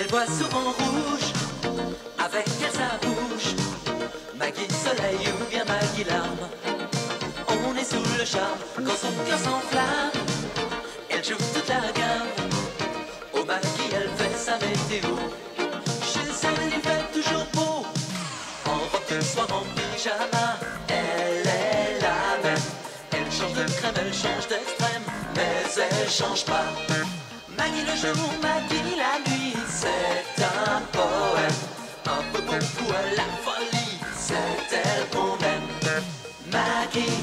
Elle voit souvent rouge, avec elle sa bouche. Maggie soleil ou bien Maggie larme. On est sous le charme quand son cœur s'enflamme. Elle joue toute la gamme. Au Maggie elle fait sa météo. Chez elle il fait toujours beau. En robe de soir, en pyjama. Elle est la même. Elle change de crème, elle change d'extrême, mais elle change pas. Maggie le jour, Maggie la nuit, c'est un poème. Un peu beaucoup à la folie, c'est elle qu'on aime. Maggie,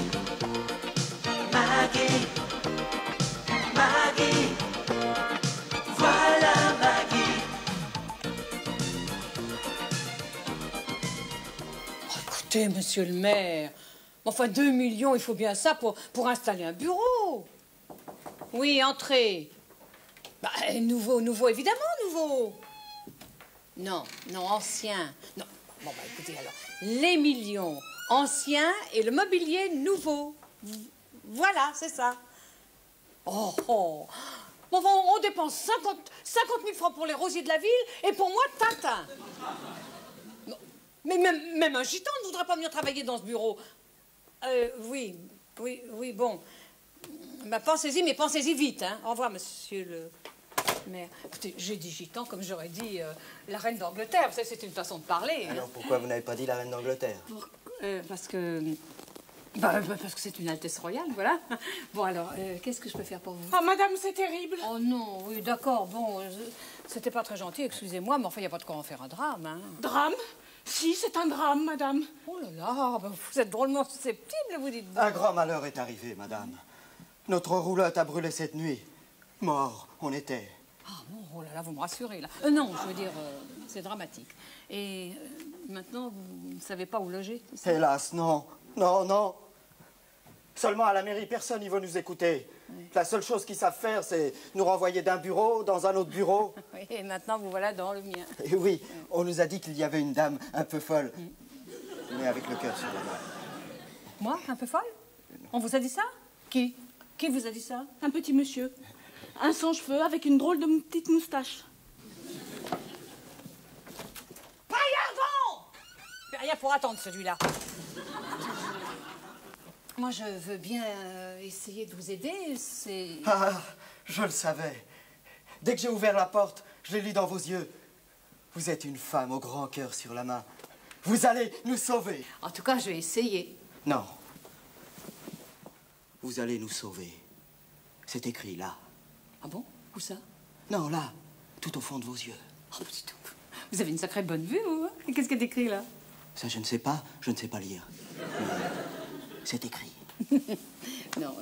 Maggie, Maggie, voilà Maggie. Oh, écoutez, monsieur le maire, enfin 2 millions, il faut bien ça pour installer un bureau. Oui, entrez. Bah, nouveau, évidemment, nouveau. Non, ancien. Non. Bon, bah, écoutez, alors, les millions anciens et le mobilier nouveau. Voilà, c'est ça. Oh. Bon, on dépense 50 000 francs pour les rosiers de la ville et pour moi, Tintin. Non. Mais même un gitan ne voudrait pas venir travailler dans ce bureau. Oui, bon. Bah, pensez-y, mais pensez-y vite, hein. Au revoir, monsieur le maire. Écoutez, j'ai dit gitan comme j'aurais dit la reine d'Angleterre. Vous savez, c'est une façon de parler. Alors pourquoi vous n'avez pas dit la reine d'Angleterre? Parce que c'est une Altesse royale, voilà. Bon, alors, qu'est-ce que je peux faire pour vous? Ah, madame, c'est terrible. Oh non, oui, d'accord, bon, c'était pas très gentil, excusez-moi, mais enfin, il n'y a pas de quoi en faire un drame, hein. Drame? Si, c'est un drame, madame. Oh là là, ben, vous êtes drôlement susceptible, vous dites. Un grand malheur est arrivé, madame. Notre roulotte a brûlé cette nuit. Mort, on était. Ah bon, oh là là, vous me rassurez, là. Non, je veux dire, c'est dramatique. Et maintenant, vous ne savez pas où loger, c'est ça? Hélas, non. Non. Seulement à la mairie, personne n'y veut nous écouter. Oui. La seule chose qu'ils savent faire, c'est nous renvoyer d'un bureau dans un autre bureau. Oui, et maintenant, vous voilà dans le mien. Et oui, on nous a dit qu'il y avait une dame un peu folle, mais avec le cœur sur la main. Moi, un peu folle? On vous a dit ça? Qui vous a dit ça? Un petit monsieur. Un sans-cheveux avec une drôle de petite moustache. Paillardon! Rien pour attendre, celui-là. Moi, je veux bien essayer de vous aider, c'est... Ah, je le savais. Dès que j'ai ouvert la porte, je l'ai lu dans vos yeux. Vous êtes une femme au grand cœur sur la main. Vous allez nous sauver. En tout cas, je vais essayer. Non. Vous allez nous sauver. C'est écrit là. Ah bon? Où ça? Non, là, tout au fond de vos yeux. Oh, dis donc. Vous avez une sacrée bonne vue, vous, hein? Et qu'est-ce qu'il y a écrit là? Ça, je ne sais pas lire. C'est écrit. Non,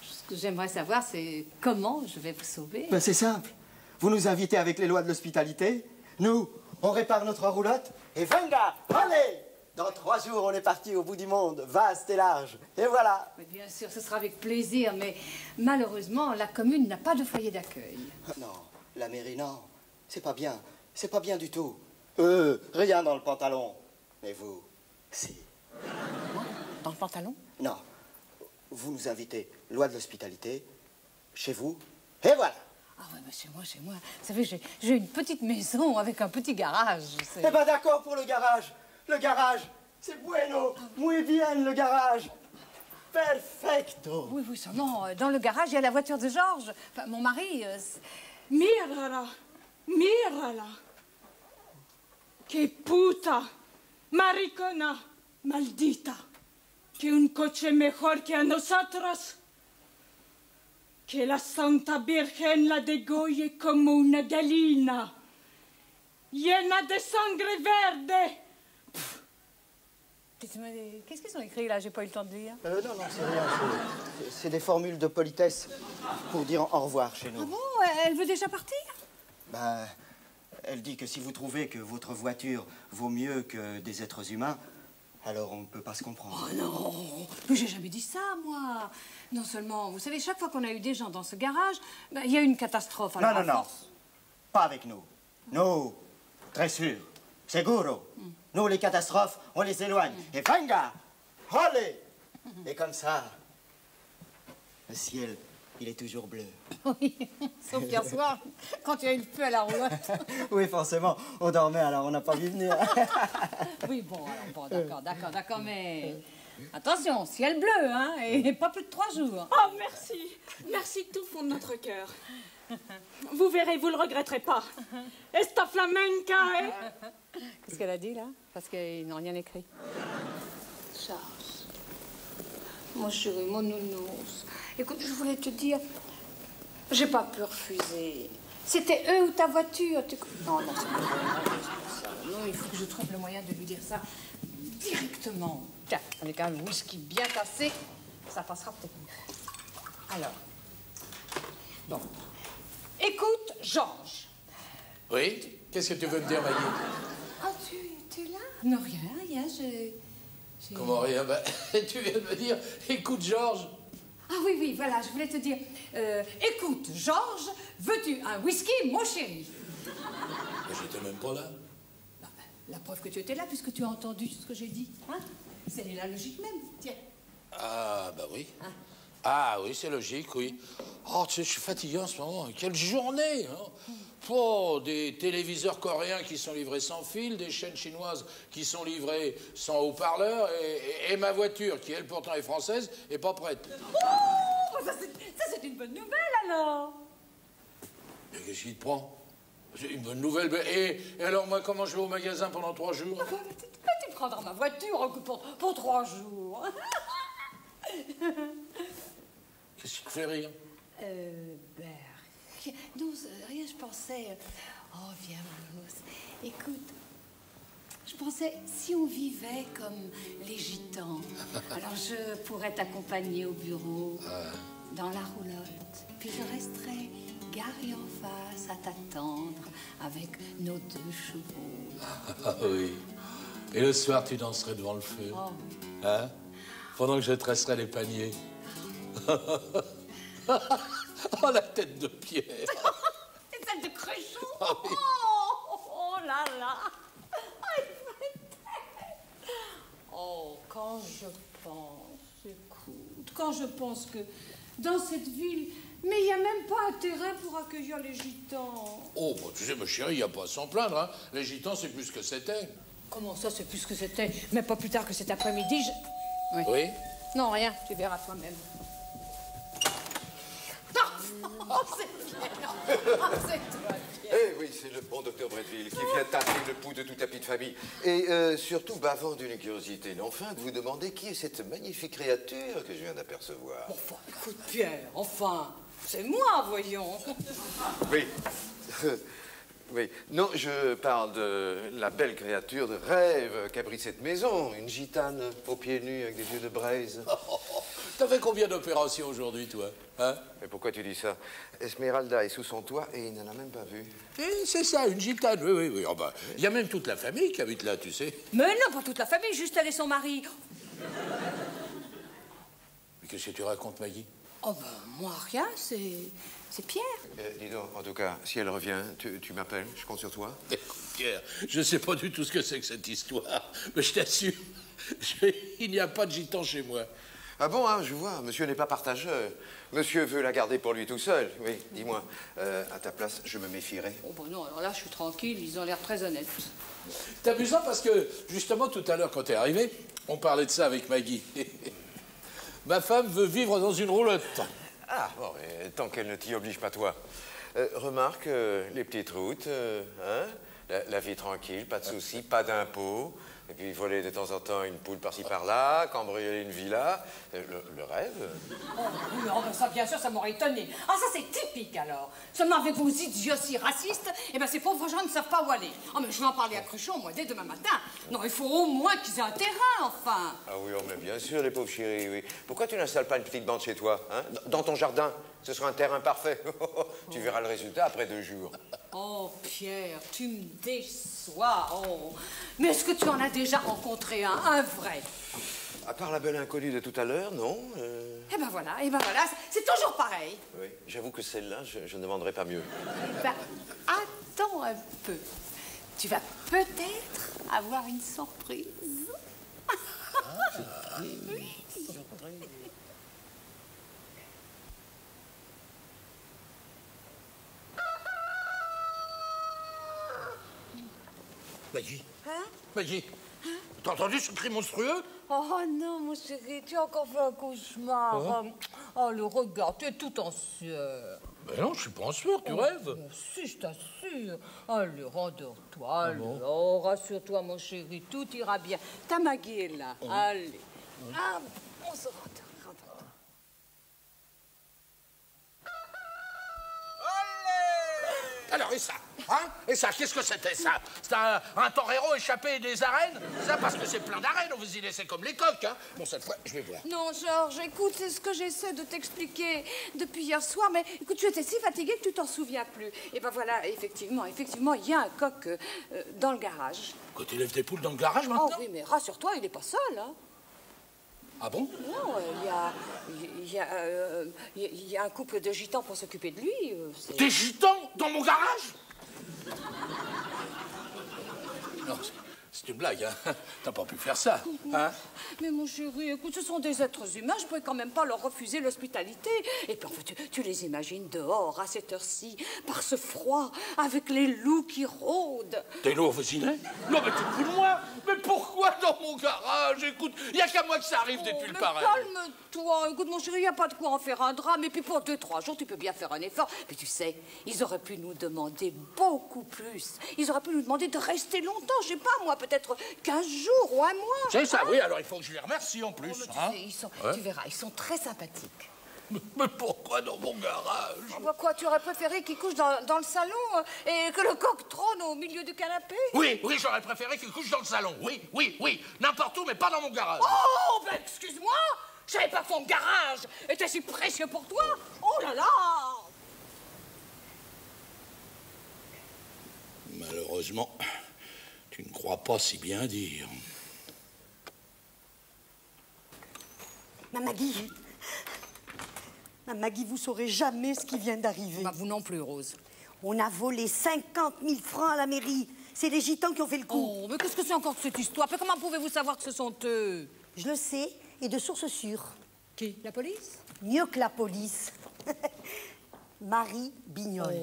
ce que j'aimerais savoir, c'est comment je vais vous sauver. Ben, c'est simple. Vous nous invitez avec les lois de l'hospitalité. Nous, on répare notre roulotte. Et venga, allez! Dans 3 jours, on est parti au bout du monde, vaste et large. Et voilà. Mais bien sûr, ce sera avec plaisir, mais malheureusement, la commune n'a pas de foyer d'accueil. Non, la mairie, non. C'est pas bien. C'est pas bien du tout. Rien dans le pantalon. Mais vous, si. Moi? Dans le pantalon? Non. Vous nous invitez, loi de l'hospitalité, chez vous, et voilà. Ah ouais, bah chez moi. Vous savez, j'ai une petite maison avec un petit garage. Eh ben d'accord pour le garage. Le garage, c'est bueno. Muy bien, le garage. Perfecto. Oui, seulement, dans le garage, il y a la voiture de Georges. Enfin, mon mari... Mírala. Que puta. Maricona. Maldita. Que un coche mejor que a nosotros. Que la Santa Virgen la degolle como una gallina. Llena de sangre verde. Qu'est-ce qu'ils ont écrit là? J'ai pas eu le temps de lire. Non, c'est rien. C'est des formules de politesse pour dire au revoir chez nous. Ah bon? Elle veut déjà partir? Ben, elle dit que si vous trouvez que votre voiture vaut mieux que des êtres humains, alors on ne peut pas se comprendre. Oh non! Mais j'ai jamais dit ça, moi. Non seulement, vous savez, chaque fois qu'on a eu des gens dans ce garage, ben, il y a eu une catastrophe. Alors, non. Pas avec nous. Nous, très sûr. Seguro. Nous, les catastrophes, on les éloigne. Et venga! Allez! Et comme ça, le ciel il est toujours bleu. Oui, sauf hier soir, quand il y a eu le feu à la roulotte. Oui, forcément, on dormait, alors on n'a pas vu venir. Oui, bon, d'accord, mais... Attention, ciel bleu, hein, et pas plus de 3 jours. Oh, merci. Merci de tout fond de notre cœur. Vous verrez, vous le regretterez pas. Esta flamenca, hein? Qu'est-ce qu'elle a dit, là? Parce qu'ils n'ont rien écrit. Charles, mon chéri, mon nounours, écoute, je voulais te dire, j'ai pas pu refuser. C'était eux ou ta voiture. Non, c'est pas ça. Non, il faut que je trouve le moyen de lui dire ça directement. Tiens, avec un whisky bien cassé, ça passera peut-être mieux. Alors, bon. Écoute, Georges. Oui? Qu'est-ce que tu veux me dire, Maggie? Ah, tu es là? Non, rien, j'ai... Comment rien? Ben, tu viens de me dire, écoute, Georges. Ah oui, voilà, je voulais te dire. Écoute, Georges, veux-tu un whisky, mon chéri? Mais j'étais même pas là. Bah, la preuve que tu étais là, puisque tu as entendu ce que j'ai dit. Hein? C'est la logique même, tiens. Ah, bah oui. Hein? Ah oui, c'est logique, oui. Oh, tu sais, je suis fatigué en ce moment. Quelle journée, hein? Oh, des téléviseurs coréens qui sont livrés sans fil, des chaînes chinoises qui sont livrées sans haut-parleur, et ma voiture, qui elle pourtant est française, est pas prête. Oh, ça c'est une bonne nouvelle alors. Mais qu'est-ce qui te prend? C'est une bonne nouvelle. Et alors, moi, comment je vais au magasin pendant 3 jours? Tu prendras ma voiture pour 3 jours. Qu'est-ce qui te fait rire? Non, rien, je pensais... Oh, viens, Bruce. Écoute, je pensais, si on vivait comme les gitans, alors je pourrais t'accompagner au bureau, dans la roulotte, puis je resterais garée en face à t'attendre avec nos 2 chevaux. Ah oui. Et le soir, tu danserais devant le feu. Oh. Hein? Pendant que je tresserais les paniers. Oh, la tête de Pierre. C'est celle de Cruchot. Ah oui. Oh là là. Oh, quand je pense que dans cette ville, mais il n'y a même pas un terrain pour accueillir les gitans. Oh, bah, tu sais, ma chérie, il n'y a pas à s'en plaindre, hein. Les gitans, c'est plus ce que c'était. Comment ça, c'est plus ce que c'était? Mais pas plus tard que cet après-midi, Oui? Non, rien, tu verras toi-même. Oh, c'est Pierre. Oh, c'est toi, Pierre. Eh oui, c'est le bon docteur Bretteville qui vient tâter le pouls de tout tapis de famille. Et surtout, bavant d'une curiosité non fin, de vous demander qui est cette magnifique créature que je viens d'apercevoir. Enfin, écoute, Pierre, enfin, c'est moi, voyons. Oui. Oui. Non, je parle de la belle créature de rêve qu'abrite cette maison. Une gitane aux pieds nus avec des yeux de braise. T'as fait combien d'opérations aujourd'hui, toi? Hein? Mais pourquoi tu dis ça? Esmeralda est sous son toit et il n'en a même pas vu. C'est ça, une gitane, oui. Oh, bah, il y a même toute la famille qui habite là, tu sais. Mais non, pas toute la famille, juste elle et son mari. Mais qu'est-ce que tu racontes, Maggie? Oh ben, moi, rien, c'est Pierre. Dis donc, en tout cas, si elle revient, tu m'appelles, je compte sur toi. Écoute, Pierre, je sais pas du tout ce que c'est que cette histoire, mais je t'assure, il n'y a pas de gitan chez moi. Ah bon, hein, je vois, monsieur n'est pas partageur. Monsieur veut la garder pour lui tout seul. Oui, dis-moi, à ta place, je me méfierais. Oh ben non, alors là, je suis tranquille, ils ont l'air très honnêtes. C'est amusant parce que, justement, tout à l'heure, quand t'es arrivé, on parlait de ça avec Maggie. Ma femme veut vivre dans une roulotte. Ah, bon, mais tant qu'elle ne t'y oblige pas, toi. Remarque, les petites routes, hein, la vie tranquille, pas de soucis, pas d'impôts. Et puis voler de temps en temps une poule par-ci par-là, cambrioler une villa, le rêve. Oh, oui, oh, ben ça, bien sûr, ça m'aurait étonné. Ah, ça, c'est typique, alors. Seulement avec vos idioties racistes, eh ben, ces pauvres gens ne savent pas où aller. Oh, mais je vais en parler à Cruchot, moi, dès demain matin. Non, il faut au moins qu'ils aient un terrain, enfin. Ah oui, oh, mais bien sûr, les pauvres chéris, oui. Pourquoi tu n'installes pas une petite bande chez toi, hein, dans ton jardin? Ce sera un terrain parfait. Tu verras le résultat après 2 jours. Oh, Pierre, tu me déçois. Oh. Mais est-ce que tu en as déjà rencontré un vrai? À part la belle inconnue de tout à l'heure, non. Eh ben voilà, c'est toujours pareil. Oui, j'avoue que celle-là, je ne demanderais pas mieux. Eh ben, attends un peu. Tu vas peut-être avoir une surprise. Oui. Maggie. Hein? Maggie. T'as entendu ce cri monstrueux? Oh non, mon chéri, tu as encore fait un cauchemar. Oh, le regard, tu es tout en sueur. Ben non, je suis pas en sueur, tu rêves. Si, je t'assure. Allez, rendors-toi. Alors, rassure-toi, mon chéri, tout ira bien. Ta Maggie est là. Allez. Ah, on se rendort. Alors, et ça? Hein? Et ça, qu'est-ce que c'était, ça? C'est un torero échappé des arènes? Ça, parce que c'est plein d'arènes, on vous y laissez comme les coqs, hein? Bon, cette fois, je vais voir. Non, Georges, écoute, c'est ce que j'essaie de t'expliquer depuis hier soir, mais écoute, tu étais si fatigué que tu t'en souviens plus. Et ben voilà, effectivement, il y a un coq dans le garage. Quand tu lèves tes poules dans le garage, maintenant? Oh oui, mais rassure-toi, il n'est pas seul, hein. Ah bon? Non, il y a un couple de gitans pour s'occuper de lui. Des gitans dans mon garage? Non, c'est une blague, hein? T'as pas pu faire ça, hein? Mais mon chéri, écoute, ce sont des êtres humains, je pouvais quand même pas leur refuser l'hospitalité. Et puis, en fait, tu les imagines dehors, à cette heure-ci, par ce froid, avec les loups qui rôdent. Des loups voisinés? Non, mais tu te fous de moi? Mais pourquoi dans mon garage? Écoute, il y a qu'à moi que ça arrive depuis le pareil. Calme-toi, écoute, mon chéri, il n'y a pas de quoi en faire un drame. Et puis, pour 2-3 jours, tu peux bien faire un effort. Mais tu sais, ils auraient pu nous demander beaucoup plus. Ils auraient pu nous demander de rester longtemps, je sais pas, moi, peut-être 15 jours ou un mois. C'est ça, oui, alors il faut que je les remercie en plus. Oh, mais tu sais, tu verras, ils sont très sympathiques. Mais pourquoi dans mon garage? Oh, bah quoi, tu aurais préféré qu'ils couchent dans le salon et que le coq trône au milieu du canapé? Oui, j'aurais préféré qu'ils couchent dans le salon. Oui. N'importe où, mais pas dans mon garage. Oh, ben excuse-moi, je savais pas que ton garage était si précieux pour toi. Oh là là! Malheureusement, tu ne crois pas si bien dire. Ma Maggie, vous saurez jamais ce qui vient d'arriver. Bah, vous non plus, Rose. On a volé 50 000 francs à la mairie. C'est les gitans qui ont fait le coup. Oh, mais qu'est-ce que c'est encore que cette histoire? Mais comment pouvez-vous savoir que ce sont eux? Je le sais, et de sources sûres. Qui? La police? Mieux que la police. Marie Bignol.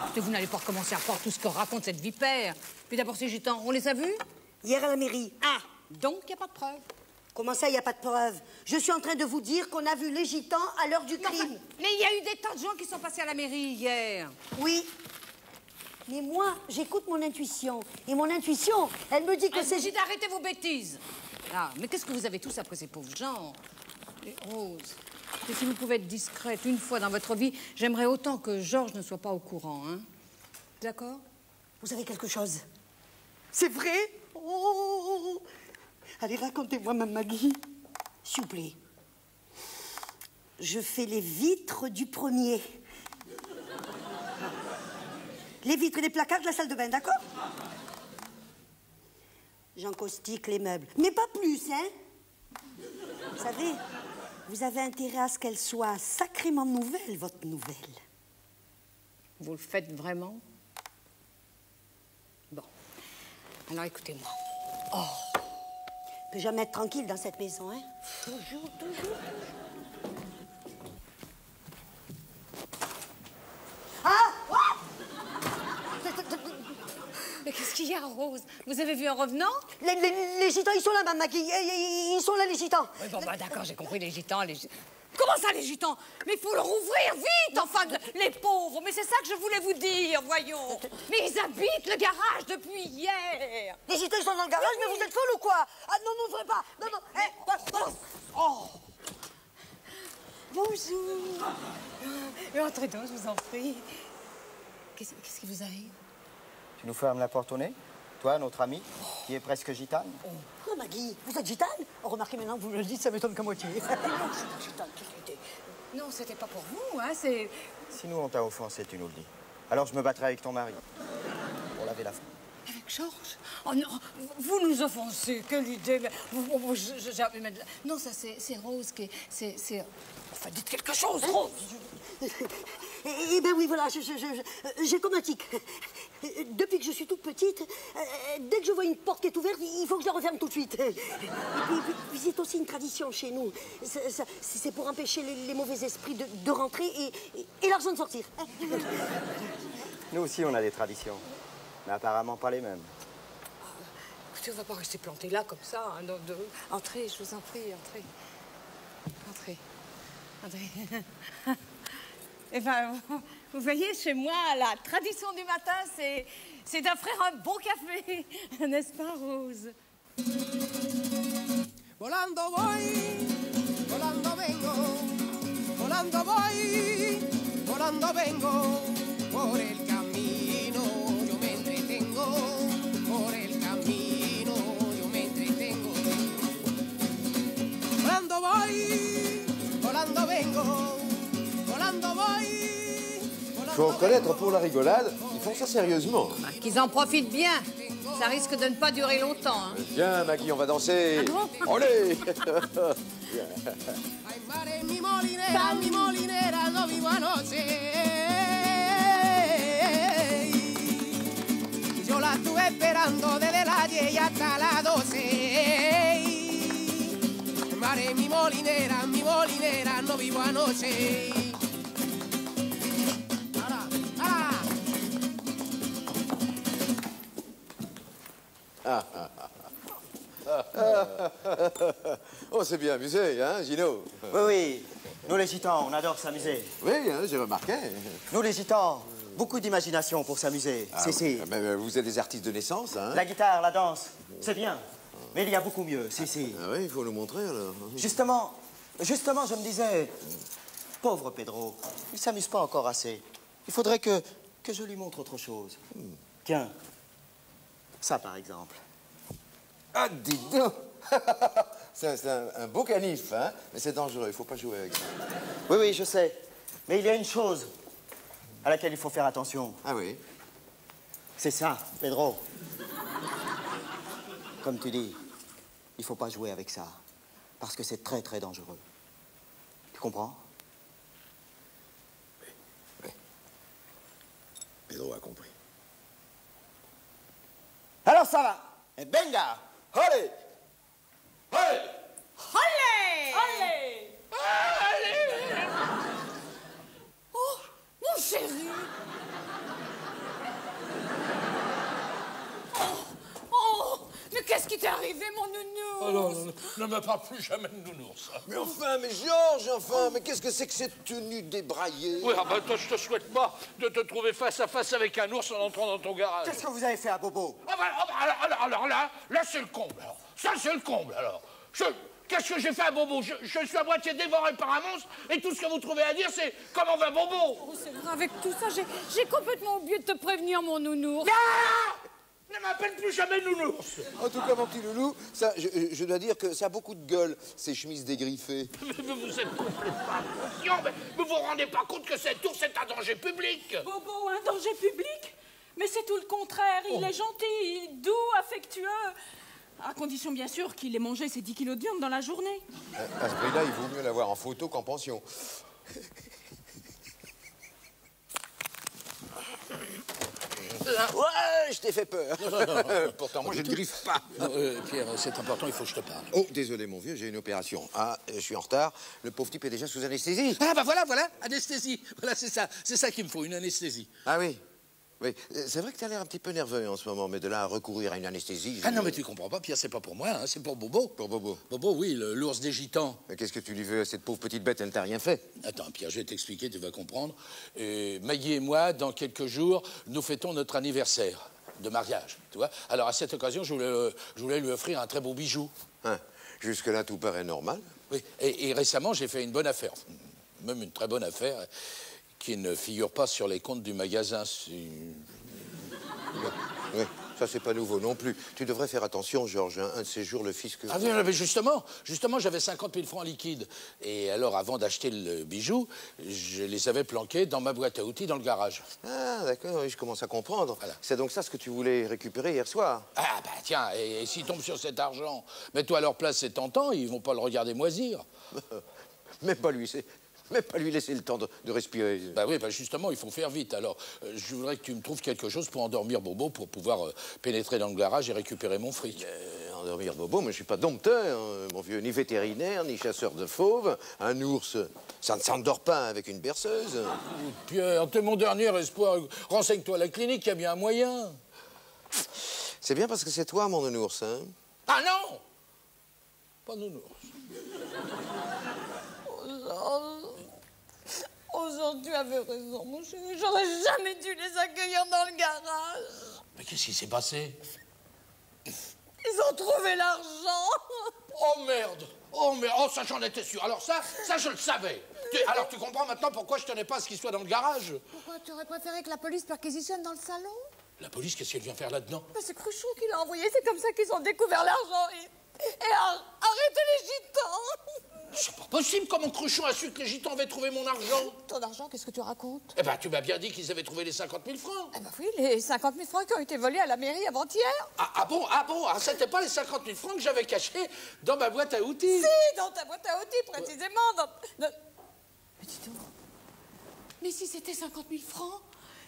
Écoutez, vous n'allez pas recommencer à croire tout ce que raconte cette vipère. Puis d'abord, ces gitans, on les a vus? Hier à la mairie. Ah, donc il n'y a pas de preuve. Comment ça, il n'y a pas de preuve? Je suis en train de vous dire qu'on a vu les gitans à l'heure du crime. Mais il y a eu des tas de gens qui sont passés à la mairie hier. Oui. Mais moi, j'écoute mon intuition. Et mon intuition, elle me dit que c'est... J'ai d'arrêter vos bêtises. Ah, mais qu'est-ce que vous avez tous après ces pauvres gens? Et Rose, et si vous pouvez être discrète une fois dans votre vie, j'aimerais autant que Georges ne soit pas au courant, hein? D'accord? Vous savez quelque chose? C'est vrai? Oh. Allez, racontez-moi, ma Maggie. S'il vous plaît. Je fais les vitres du premier. Les vitres et les placards de la salle de bain, d'accord? J'encaustique les meubles. Mais pas plus, hein? Vous savez, vous avez intérêt à ce qu'elle soit sacrément nouvelle, votre nouvelle. Vous le faites vraiment? Bon. Alors, écoutez-moi. Oh. Je peux jamais être tranquille dans cette maison, hein? Toujours. Ah! Mais qu'est-ce qu'il y a, Rose? Vous avez vu un revenant? Les gitans, ils sont là, ma Maggie. Ils sont là, les gitans. Oui, bon, bah, d'accord, j'ai compris, les gitans, Comment ça, les gitans? Mais il faut le rouvrir vite, enfin, les pauvres. Mais c'est ça que je voulais vous dire, voyons. Mais ils habitent le garage depuis hier. Les gitans, ils sont dans le garage, mais vous êtes folle ou quoi? Ah non, n'ouvrez pas. Non. Oh. Bonjour. Entrez donc, je vous en prie. Qu'est-ce qui vous arrive? Tu nous fermes la porte au nez? Toi, notre ami, qui est presque gitane? Oh, Maggie, vous êtes gitane? Oh, remarquez, maintenant que vous me le dites, ça m'étonne qu'à moitié. Non, c'était pas pour vous, hein, c'est... Si nous, on t'a offensé, tu nous le dis. Alors je me battrai avec ton mari. Pour laver la faute. Avec Georges? Oh non, vous nous offensez, quelle idée. Mais, non, ça, c'est Rose qui est... Enfin, dites quelque chose, Rose. Eh ben oui, voilà, j'ai comme un tic. Depuis que je suis toute petite, dès que je vois une porte qui est ouverte, il faut que je la referme tout de suite. Et puis c'est aussi une tradition chez nous. C'est pour empêcher les mauvais esprits de rentrer et l'argent de sortir. Nous aussi, on a des traditions. Mais apparemment pas les mêmes. écoutez, on va pas rester planté là comme ça. Hein, entrez, je vous en prie, entrez. Entrez. Entrez. Eh ben, vous voyez, chez moi, la tradition du matin, c'est d'offrir un bon café. N'est-ce pas, Rose? Volando voy, volando vengo, volando voy, volando vengo, por el camino yo me entretengo, por el camino yo me entretengo. Volando voy, volando vengo, volando voy. Faut reconnaître, pour la rigolade, ils font ça sérieusement. Bah, qu'ils en profitent bien. Ça risque de ne pas durer longtemps. Hein. Viens, Maggie, on va danser. Ah bon? Allez. Ay, mare, mi molinera, no vivo anoche. Yo la estuve esperando desde las 10 hasta las 12. Mare, mi molinera, no vivo anoche. Oh, c'est bien amusé, hein, Gino? Oui, oui. Nous, les gitans, on adore s'amuser. Oui, hein, j'ai remarqué. Nous, les gitans, beaucoup d'imagination pour s'amuser. Ah, Si. mais vous êtes des artistes de naissance, hein? La guitare, la danse, c'est bien. Mais il y a beaucoup mieux, si. Ah oui, il faut nous montrer, alors. Justement, je me disais, pauvre Pedro, il s'amuse pas encore assez. Il faudrait que je lui montre autre chose. Tiens, ça par exemple. Ah, dis donc! C'est un beau canif, hein? Mais c'est dangereux, il faut pas jouer avec ça. Oui, je sais. Mais il y a une chose à laquelle il faut faire attention. Ah oui? C'est ça, Pedro. Comme tu dis, il faut pas jouer avec ça. Parce que c'est très, très dangereux. Tu comprends? Oui. Pedro a compris. Alors ça va. Et benga! Allez! Allez! Allez! Allez! Oh, mon chéri! Oh, mais qu'est-ce qui t'est arrivé, mon nounou? Oh non, ne me parle plus jamais de nounours. Mais enfin, mais Georges, enfin, mais qu'est-ce que c'est que cette tenue débraillée? Oui, ah ben toi, je te souhaite pas de te trouver face à face avec un ours en entrant dans ton garage. Qu'est-ce que vous avez fait à Bobo? Alors là c'est le comble. Alors. Ça, c'est le comble, alors. Qu'est-ce que j'ai fait à Bobo? Je suis à moitié dévoré par un monstre et tout ce que vous trouvez à dire, c'est comment va Bobo? Oh, c'est vrai, avec tout ça, j'ai complètement oublié de te prévenir, mon nounours. Non! Ne m'appelle plus jamais nounours. En tout cas, mon petit loulou, ça, je dois dire que ça a beaucoup de gueule, ces chemises dégriffées. Mais vous êtes complètement inconscient. Mais vous vous rendez pas compte que cet ours est un danger public? Bobo, un danger public? Mais c'est tout le contraire. Il est gentil, doux, affectueux. À condition, bien sûr, qu'il ait mangé ses 10 kilos de viande dans la journée. À ce prix-là, il vaut mieux l'avoir en photo qu'en pension. Ouais, je t'ai fait peur. Pourtant, moi, je ne griffe pas. Pierre, c'est important, il faut que je te parle. Oh, désolé, mon vieux, j'ai une opération. Ah, je suis en retard. Le pauvre type est déjà sous anesthésie. Ah, bah voilà, anesthésie. Voilà, c'est ça qu'il me faut, une anesthésie. Ah oui. Oui, c'est vrai que tu as l'air un petit peu nerveux en ce moment, mais de là à recourir à une anesthésie... Ah non, mais tu comprends pas, Pierre, c'est pas pour moi, hein, c'est pour Bobo. Pour Bobo. Bobo, oui, l'ours des gitans. Mais qu'est-ce que tu lui veux à cette pauvre petite bête? Elle ne t'a rien fait. Attends, Pierre, je vais t'expliquer, tu vas comprendre. Maggie et moi, dans quelques jours, nous fêtons notre anniversaire de mariage, tu vois. Alors, à cette occasion, je voulais lui offrir un très beau bijou. Hein, jusque-là, tout paraît normal. Oui, et récemment, j'ai fait une bonne affaire, même une très bonne affaire, qui ne figure pas sur les comptes du magasin. Oui, ça, c'est pas nouveau non plus. Tu devrais faire attention, Georges. Hein. Un de ces jours, le fisc... Ah oui, mais justement, j'avais 50 000 francs liquides. Et alors, avant d'acheter le bijou, je les avais planqués dans ma boîte à outils dans le garage. Ah, d'accord, oui, je commence à comprendre. Voilà. C'est donc ça ce que tu voulais récupérer hier soir? Ah, bah tiens, et s'ils tombent sur cet argent, mets-toi à leur place, c'est tentant, ils vont pas le regarder moisir. Même pas lui laisser le temps de respirer. Bah oui, bah justement, il faut faire vite. Alors, je voudrais que tu me trouves quelque chose pour endormir Bobo, pour pouvoir pénétrer dans le garage et récupérer mon fric. Endormir Bobo, mais je suis pas dompteur, mon vieux, ni vétérinaire, ni chasseur de fauves. Un ours, ça ne s'endort pas avec une berceuse. Pierre, t'es mon dernier espoir. Renseigne-toi à la clinique, il y a bien un moyen. C'est bien parce que c'est toi, mon nounours, hein? Ah non! Pas nounours. Oh, Georges, tu avais raison, mon chéri. J'aurais jamais dû les accueillir dans le garage. Mais qu'est-ce qui s'est passé? Ils ont trouvé l'argent. Oh merde! Oh merde! Oh, ça, j'en étais sûr. Alors ça je le savais. Alors tu comprends maintenant pourquoi je tenais pas à ce qu'il soit dans le garage? Pourquoi tu aurais préféré que la police perquisitionne dans le salon? La police, qu'est-ce qu'elle vient faire là-dedans? C'est Cruchot qui l'a envoyé. C'est comme ça qu'ils ont découvert l'argent. Et arrêtez les gitans. C'est pas possible. Comment Cruchot a su que les gitans avaient trouvé mon argent? Ton argent, qu'est-ce que tu racontes? Eh ben, tu m'as bien dit qu'ils avaient trouvé les 50 000 francs. Eh ben oui, les 50 000 francs qui ont été volés à la mairie avant-hier. Ah bon? Ah, c'était pas les 50 000 francs que j'avais cachés dans ma boîte à outils? Si, dans ta boîte à outils, précisément. Mais dis donc. Mais si c'était 50 000 francs,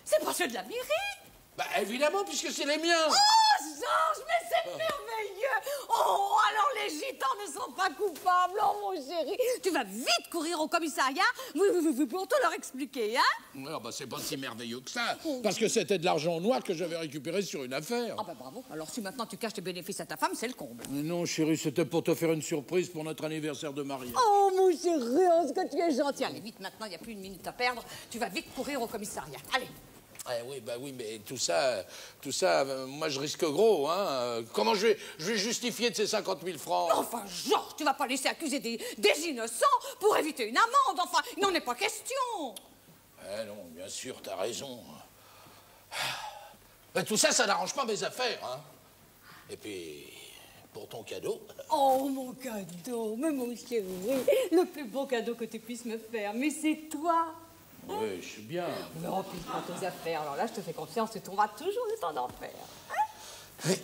c'est pas ceux de la mairie. Bah, évidemment, puisque c'est les miens. Oh, Georges, mais c'est merveilleux. Oh, alors les gitans ne sont pas coupables, oh mon chéri. Tu vas vite courir au commissariat, oui, pour te leur expliquer, hein? Alors, bah, c'est pas si merveilleux que ça, parce que c'était de l'argent noir que j'avais récupéré sur une affaire. Ah bah bravo, alors si maintenant tu caches tes bénéfices à ta femme, c'est le comble. Mais non, chérie, c'était pour te faire une surprise pour notre anniversaire de mariage. Oh mon chéri, oh, ce que tu es gentil. Allez, vite, maintenant, il n'y a plus une minute à perdre. Tu vas vite courir au commissariat, allez. Oui, mais tout ça, moi je risque gros, hein. Comment je vais justifier de ces 50 000 francs? Enfin, Georges, tu vas pas laisser accuser des innocents pour éviter une amende, enfin, il n'en est pas question. Eh non, bien sûr, t'as raison. Mais tout ça, ça n'arrange pas mes affaires, hein. Et puis, pour ton cadeau... Oh, mon cadeau, mais mon chéri, le plus beau cadeau que tu puisses me faire, mais c'est toi. Oui, je suis bien. Non, puis prends tes affaires. Alors là, je te fais confiance, tu trouveras toujours le temps d'en faire. Oui,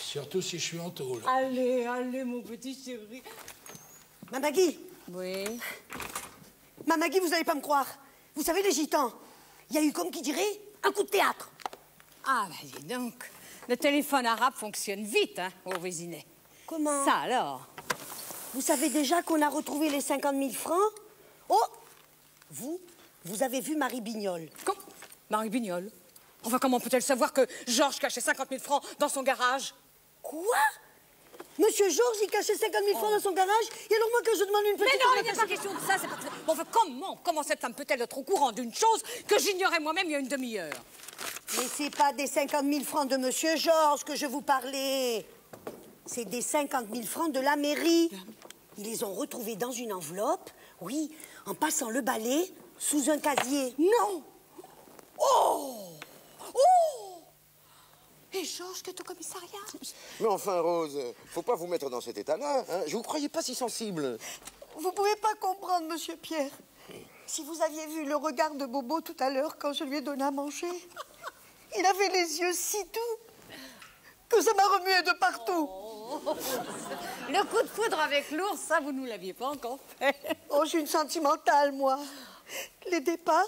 surtout si je suis en tôle. Allez, mon petit chéri. Ma Maggie. Oui. Ma Maggie, vous n'allez pas me croire. Vous savez, les gitans, il y a eu, comme qui dirait, un coup de théâtre. Ah, bah dis donc. Le téléphone arabe fonctionne vite, hein, au Vésinet. Comment? Ça alors? Vous savez déjà qu'on a retrouvé les 50 000 francs? Oh! Vous avez vu Marie Bignol? Quoi? Marie Bignol? Enfin, comment peut-elle savoir que Georges cachait 50 000 francs dans son garage? Quoi? Monsieur Georges, il cachait 50 000 francs dans son garage? Et alors moi, que je demande une petite... Mais non, il n'y a pas question de ça, c'est pas... Bon, enfin, comment cette femme peut-elle être au courant d'une chose que j'ignorais moi-même il y a une demi-heure? Mais c'est pas des 50 000 francs de Monsieur Georges que je vous parlais. C'est des 50 000 francs de la mairie. Ils les ont retrouvés dans une enveloppe, oui, en passant le balai sous un casier. Non! Oh! Et Georges qui est au commissariat? Mais enfin, Rose, faut pas vous mettre dans cet état-là, hein. Je vous croyais pas si sensible. Vous pouvez pas comprendre, Monsieur Pierre. Si vous aviez vu le regard de Bobo tout à l'heure quand je lui ai donné à manger, il avait les yeux si doux que ça m'a remué de partout. Le coup de foudre avec l'ours, ça, vous nous l'aviez pas encore fait. Oh, je suis une sentimentale, moi. Les départs,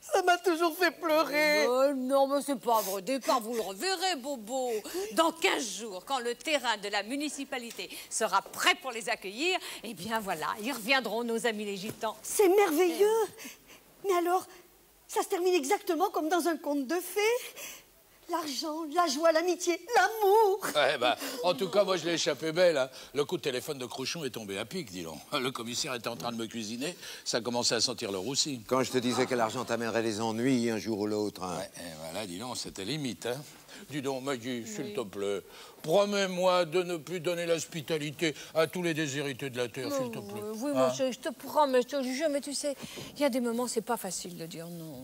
ça m'a toujours fait pleurer. Non, mais c'est pas vrai. Départ, vous le reverrez, Bobo. Dans 15 jours, quand le terrain de la municipalité sera prêt pour les accueillir, eh bien voilà, ils reviendront, nos amis les gitans. C'est merveilleux. Mais alors, ça se termine exactement comme dans un conte de fées. L'argent, la joie, l'amitié, l'amour. Ouais, bah, en tout cas, moi, je l'ai échappé belle, hein. Le coup de téléphone de Cruchot est tombé à pic, dis donc. Le commissaire était en train de me cuisiner, ça commençait à sentir le roussi. Quand je te disais que l'argent t'amènerait les ennuis un jour ou l'autre, hein. Ouais, et voilà, dis donc, c'était limite, hein. Dis donc, Maggie, s'il te plaît, promets-moi de ne plus donner l'hospitalité à tous les déshérités de la terre, s'il te plaît. Oui, monsieur, je te promets, je te jure, mais tu sais, il y a des moments, c'est pas facile de dire non.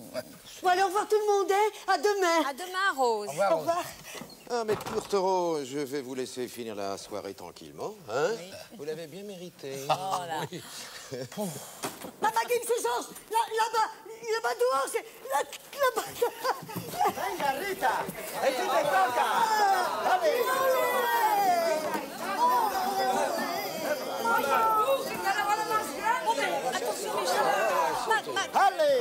Bon, allez, au revoir tout le monde, hein. À demain. À demain, Rose. Au revoir. Ah, mais Tourtereau, je vais vous laisser finir la soirée tranquillement, hein. Oui. Vous l'avez bien mérité. Oh là. Oui. Ma Maggie, Monsieur Georges, là-bas dehors, c'est... Là-bas... Venga, Rita, et tu te toca. Allez. Allez.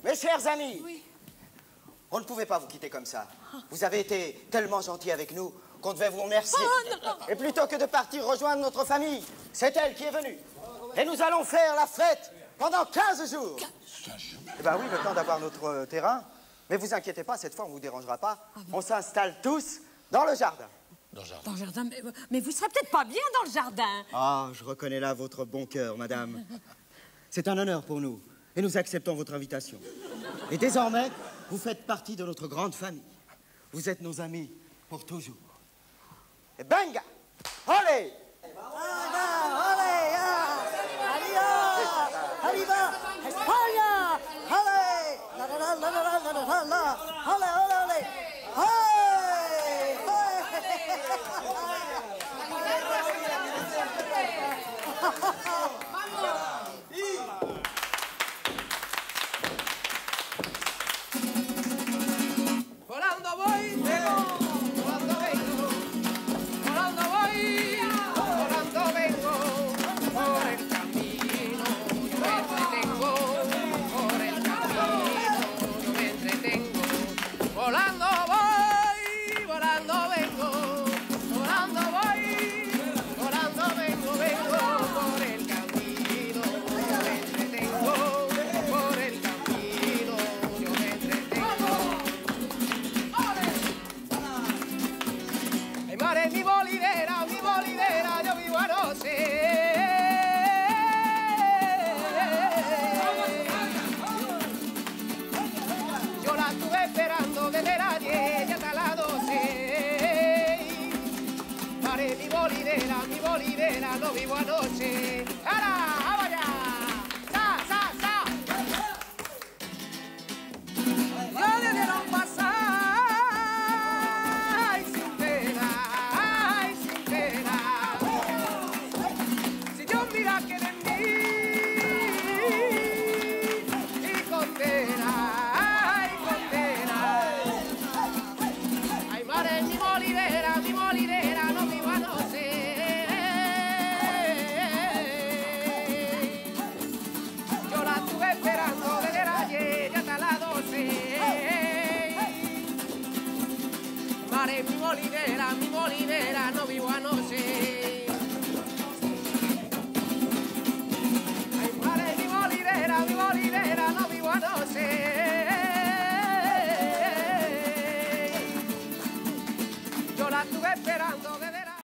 Mes chers amis, on ne pouvait pas vous quitter comme ça. Vous avez été tellement gentils avec nous qu'on devait vous remercier. Et plutôt que de partir rejoindre notre famille, c'est elle qui est venue. Et nous allons faire la fête Pendant 15 jours. 15 jours. Eh ben oui, le temps d'avoir notre terrain. Mais vous inquiétez pas, cette fois, on ne vous dérangera pas. On s'installe tous dans le jardin. Dans le jardin. Dans le jardin, mais vous serez peut-être pas bien dans le jardin. Ah, je reconnais là votre bon cœur, madame. C'est un honneur pour nous. Et nous acceptons votre invitation. Et désormais, vous faites partie de notre grande famille. Vous êtes nos amis pour toujours. Et benga! Allez! Arriba, España, ¡ale! La, la, la, la, la, la, la, la, ¡ale, ale, ale! ¡Hey! Volando voy, volando vengo, volando voy, volando vengo, por el camino yo me entretengo, por el camino yo me entretengo, volando voy, volando vengo, volando voy, volando vengo, vengo, por el camino yo me entretengo, por el camino yo me entretengo. Ay, mare, mi bolidera, yo vivo a no sé. Yo la estuve esperando desde las 10 y hasta las 12. Mare, mi bolidera, no vivo anoche. ¡Hala! ¡Vamos allá! ¡Sa, sa, sa! Yo le dieron pasar. Ay, sin pena. Si Dios mira que de mí y condena. Ay, mare, mi bolidera, no vivo a no sé. Yo la estuve esperando desde las 10 y hasta las 12. Mare, mi bolidera, no vivo a no sé. Ay, mare, mi bolidera, no vivo a no sé. Yo la estuve esperando